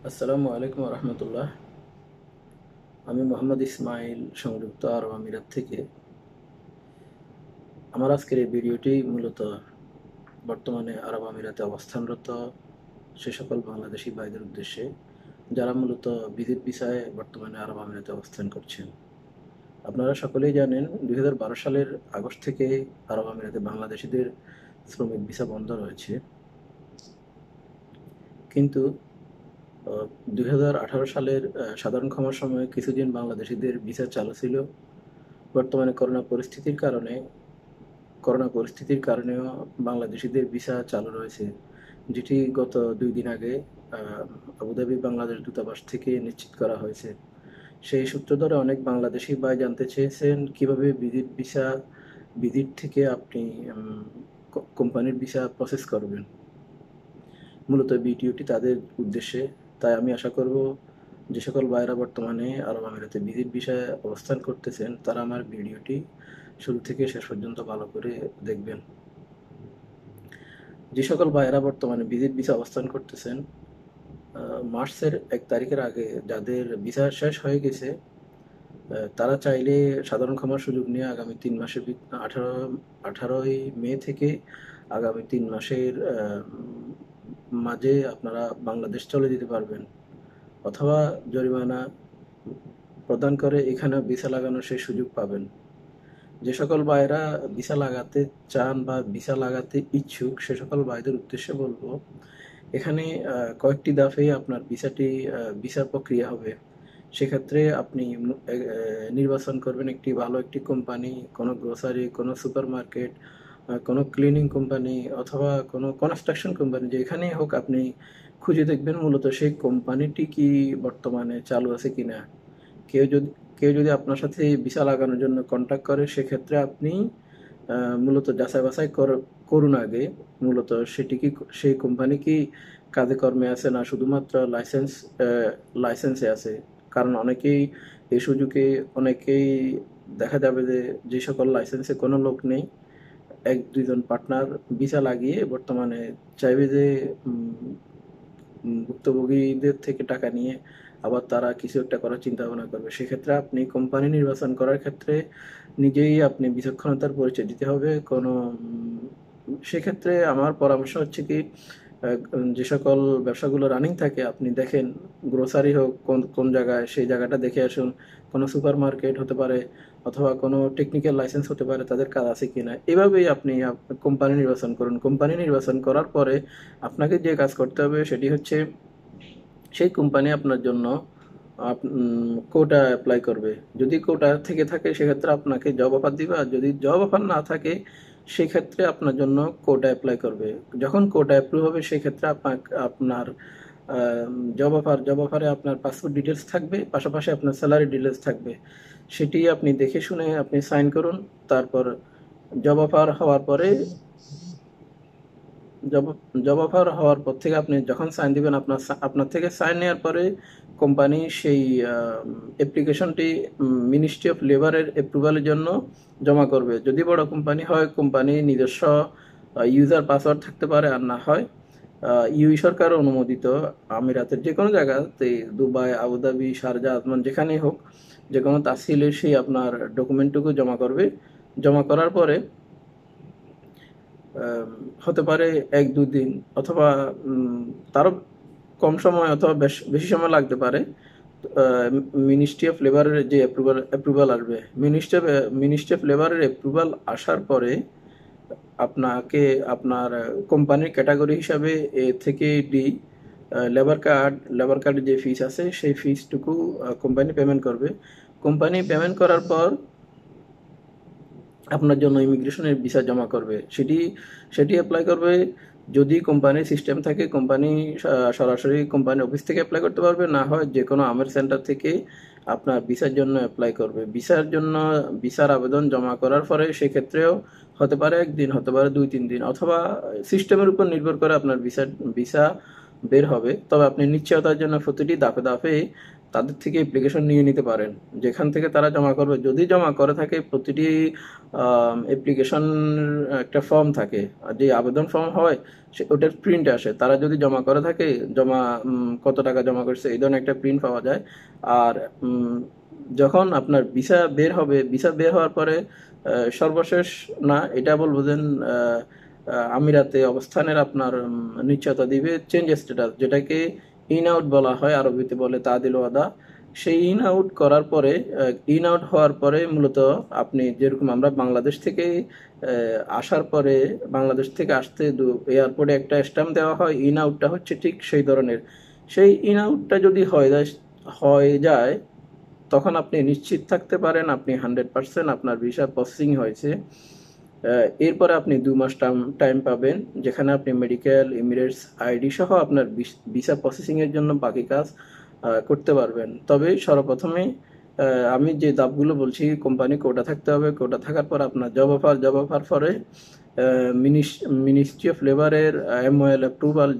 আসসালামু আলাইকুম রহমতুল্লাহ। আমি মোহাম্মদ ইসমাইল, সংযুক্ত আরব আমিরাত থেকে। আমার আজকের এই ভিডিওটি মূলত বর্তমানে আরব আমিরাতে অবস্থানরত সে সকল বাংলাদেশি ভাইদের উদ্দেশ্যে, যারা মূলত ভিজিট ভিসায় বর্তমানে আরব আমিরাতে অবস্থান করছেন। আপনারা সকলেই জানেন 2012 সালের আগস্ট থেকে আরব আমিরাতে বাংলাদেশিদের শ্রমিক ভিসা বন্ধ রয়েছে। কিন্তু 2018 সালের সাধারণ ক্ষমার সময় কিছুদিন বাংলাদেশিদের ভিসা চালু ছিল। বর্তমানে করোনা পরিস্থিতির কারণেও বাংলাদেশিদের ভিসা চালু রয়েছে, যেটি গত 2 দিন আগে আবুধাবি বাংলাদেশ দূতাবাস থেকে নিশ্চিত করা হয়েছে। সেই সূত্র ধরে অনেক বাংলাদেশি ভাই জানতে চেয়েছেন কিভাবে ভিজিট থেকে আপনি কোম্পানির ভিসা প্রসেস করবেন। মূলত ভিডিওটি তাদের উদ্দেশ্যে। তাই আমি আশা করব যে সকল ভাইরা বর্তমানে আরব আমিরাতে ভিজিট ভিসায় অবস্থান করতেছেন, তারা আমার ভিডিওটি শুরু থেকে শেষ পর্যন্ত ভালো করে দেখবেন। যে সকল ভাইয়েরা বর্তমানে ভিজিট ভিসা অবস্থান করতেছেন, মার্চের 1 তারিখের আগে যাদের ভিসা শেষ হয়ে গেছে, তারা চাইলে সাধারণ ক্ষমার সুযোগ নিয়ে আগামী 3 মাসের 18ই মে থেকে আগামী 3 মাসের মাঝে আপনারা বাংলাদেশ চলে যেতে পারবেন, অথবা জরিমানা প্রদান করে এখানে ভিসা লাগানোর সেই সুযোগ পাবেন। যে সকল ভাইরা ভিসা লাগাতে চান বা ভিসা লাগাতে ইচ্ছুক, সে সকল ভাইদের উদ্দেশ্যে বলবো, এখানে কয়েকটি ধাপে আপনার ভিসা প্রক্রিয়া হবে। সেক্ষেত্রে আপনি নির্বাচন করবেন একটি কোম্পানি, কোনো গ্রোসারি, কোনো সুপার মার্কেট, কোনো ক্লিনিং কোম্পানি অথবা কোনো কনস্ট্রাকশন কোম্পানি, যেখানেই হোক আপনি খুঁজে দেখবেন মূলত সেই কোম্পানিটি কি বর্তমানে চালু আছে কিনা। কেউ যদি কেউ যদি আপনার সাথে ভিসা লাগানোর জন্য কন্ট্যাক্ট করে, সেক্ষেত্রে আপনি মূলত যাচাই বাছাই করুন আগে, মূলত সেই কোম্পানি কি কাজে কর্মে আছে না শুধুমাত্র লাইসেন্সে আছে। কারণ এই সুযোগে অনেকেই দেখা যাবে যে সকল লাইসেন্সে কোনো লোক নেই, 1-2 জন পার্টনার ভিসা লাগিয়ে বর্তমানে চাইবে যে ভুক্তভোগীদের থেকে টাকা নিয়ে আবার তারা কিছু একটা করার চিন্তা ভাবনা করবে। সেক্ষেত্রে আপনি কোম্পানি নির্বাচন করার ক্ষেত্রে নিজেই আপনি বিচক্ষণতার পরিচয় দিতে হবে। সেক্ষেত্রে আমার পরামর্শ হচ্ছে কি, যে সকল ব্যবসাগুলো রানিং থাকে আপনি দেখেন, গ্রোসারি হোক কোন কোন জায়গায়, সেই জায়গাটা দেখে আসুন। কোনো সুপার মার্কেট হতে পারে অথবা কোনো টেকনিক্যাল লাইসেন্স হতে পারে, তাদের কাজ আছে কিনা। এভাবেই আপনি কোম্পানি নির্বাচন করুন। কোম্পানি নির্বাচন করার পরে আপনাকে যে কাজ করতে হবে সেটি হচ্ছে, সেই কোম্পানি আপনার জন্য কোটা অ্যাপ্লাই করবে। যদি কোটা থেকে থাকে সেক্ষেত্রে আপনাকে জব অফার দিবে, আর যদি জব অফার না থাকে সেক্ষেত্রে আপনার জন্য কোটা অ্যাপ্লাই করবে। যখন কোটা অ্যাপ্রুভ হবে সেক্ষেত্রে আপনার জব অফারে আপনার পাসপোর্ট ডিটেলস থাকবে, পাশাপাশি আপনার স্যালারি ডিটেলস থাকবে। সেটি আপনি দেখে শুনে আপনি সাইন করুন। তারপর জব অফার হওয়ার পরে জব জব অফার হওয়ার পর থেকে আপনি যখন সাইন দিবেন, আপনার থেকে সাইন নেওয়ার পরে কোম্পানি সেই অ্যাপ্লিকেশনটি মিনিস্ট্রি অফ লেবারের অ্যাপ্রুভালের জন্য জমা করবে। যদি বড় কোম্পানি হয়, কোম্পানি নিজস্ব ইউজার পাসওয়ার্ড থাকতে পারে, আর না হয় ইউই সরকার অনুমোদিত আমিরাতের যে কোনো জায়গাতে, দুবাই, আবুধাবি, শারজা, আজমান, যেখানেই হোক, যে কোনো তাসিলে সেই আপনার ডকুমেন্টটুকু জমা করবে। জমা করার পরে হতে পারে 1-2 দিন অথবা তারও কম সময় অথবা বেশি সময় লাগতে পারে। মিনিস্ট্রি অফ লেবারের যে অ্যাপ্রুভাল আসবে, মিনিস্ট্রি অফ লেবারের অ্যাপ্রুভাল আসার পরে আপনাকে আপনার কোম্পানির ক্যাটাগরি হিসাবে এ থেকে ডি লেবার কার্ডের যে ফিস আছে সেই ফিসটুকু কোম্পানি পেমেন্ট করবে। কোম্পানি পেমেন্ট করার পর আপনার জন্য ইমিগ্রেশনের ভিসা জমা করবে। সেটি অ্যাপ্লাই করবে। যদি কোম্পানির সিস্টেম থাকে, কোম্পানি সরাসরি কোম্পানি অফিস থেকে অ্যাপ্লাই করতে পারবে, না হয় যে কোনো আমের সেন্টার থেকে আপনার ভিসার জন্য অ্যাপ্লাই করবে। ভিসার আবেদন জমা করার পরে সেক্ষেত্রেও হতে পারে 1 দিন, হতে পারে 2-3 দিন, অথবা সিস্টেমের উপর নির্ভর করে আপনার ভিসা বের হবে। তবে আপনি নিশ্চয়তার জন্য প্রতিটি ধাপে ধাপে তাদের থেকে অ্যাপ্লিকেশন নিয়ে নিতে পারেন, যেখান থেকে তারা জমা করবে। যদি জমা করে থাকে, প্রতিটি অ্যাপ্লিকেশন একটা ফর্ম থাকে, আর যে আবেদন ফর্ম হয় ওটার প্রিন্ট আসে। তারা যদি জমা করে থাকে, জমা কত টাকা জমা করছে এই ধরনের একটা প্রিন্ট পাওয়া যায়। আর যখন আপনার ভিসা বের হবে, ভিসা বের হওয়ার পরে সর্বশেষ না, এটা বলবো যে আমিরাতে অবস্থানের আপনার নিশ্চয়তা দিবে চেঞ্জ স্ট্যাটাস, যেটাকে ইন আউট বলা হয়, আরবিতে বলে তাদিল ওয়াদা। সেই ইন আউট করার পরে, ইন আউট হওয়ার পরে মূলত আপনি যেরকম আমরা বাংলাদেশ থেকে আসার পরে, বাংলাদেশ থেকে আসতে এয়ারপোর্টে একটা স্ট্যাম্প দেওয়া হয়, ইন আউটটা হচ্ছে ঠিক সেই ধরনের। সেই ইন আউটটা যদি হয়ে যায়, তখন আপনি নিশ্চিত থাকতে পারেন আপনি 100% আপনার ভিসা প্রসেসিং হয়েছে। এরপরে আপনি 2 মাস টাইম পাবেন, যেখানে আপনি মেডিকেল, এমিরেটস আইডি সহ আপনার ভিসা প্রসেসিংয়ের জন্য বাকি কাজ করতে পারবেন। তবে সর্বপ্রথমে আমি যে ধাপগুলো বলছি, কোম্পানি কোটা থাকতে হবে। কোটা থাকার পর আপনার জব অফার পরে মিনিস্ট্রি অফ লেবারের MOL অ্যাপ্রুভাল,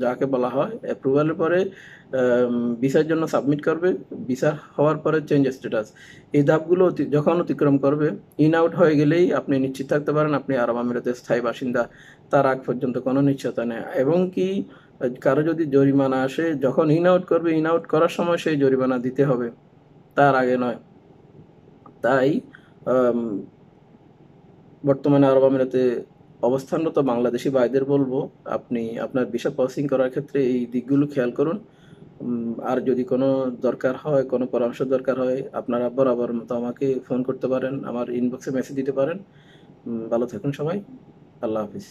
যাকে বলা হয়, অ্যাপ্রুভালের পরে ভিসার জন্য সাবমিট করবে। ভিসা হওয়ার পরে চেঞ্জ স্ট্যাটাস। এই ধাপগুলো যখন অতিক্রম করবে, ইন আউট হয়ে গেলেই আপনি নিশ্চিত থাকতে পারেন আপনি আরব আমিরাতের স্থায়ী বাসিন্দা। তার আগ পর্যন্ত কোনো নিশ্চয়তা নেই। এবং কি কারো যদি জরিমানা আসে, যখন ইন আউট করবে, ইন আউট করার সময় সেই জরিমানা দিতে হবে, তার আগে নয়। তাই আম, বর্তমানে আরব আমিরাতে অবস্থানরত বাংলাদেশি ভাইদের বলবো, আপনি আপনার ভিসা প্রসেসিং করার ক্ষেত্রে এই দিকগুলো খেয়াল করুন। আর যদি কোনো দরকার হয়, কোনো পরামর্শ দরকার হয়, আপনারা বরাবর মতো আমাকে ফোন করতে পারেন, আমার ইনবক্সে মেসেজ দিতে পারেন। ভালো থাকুন সবাই। আল্লাহ হাফিজ।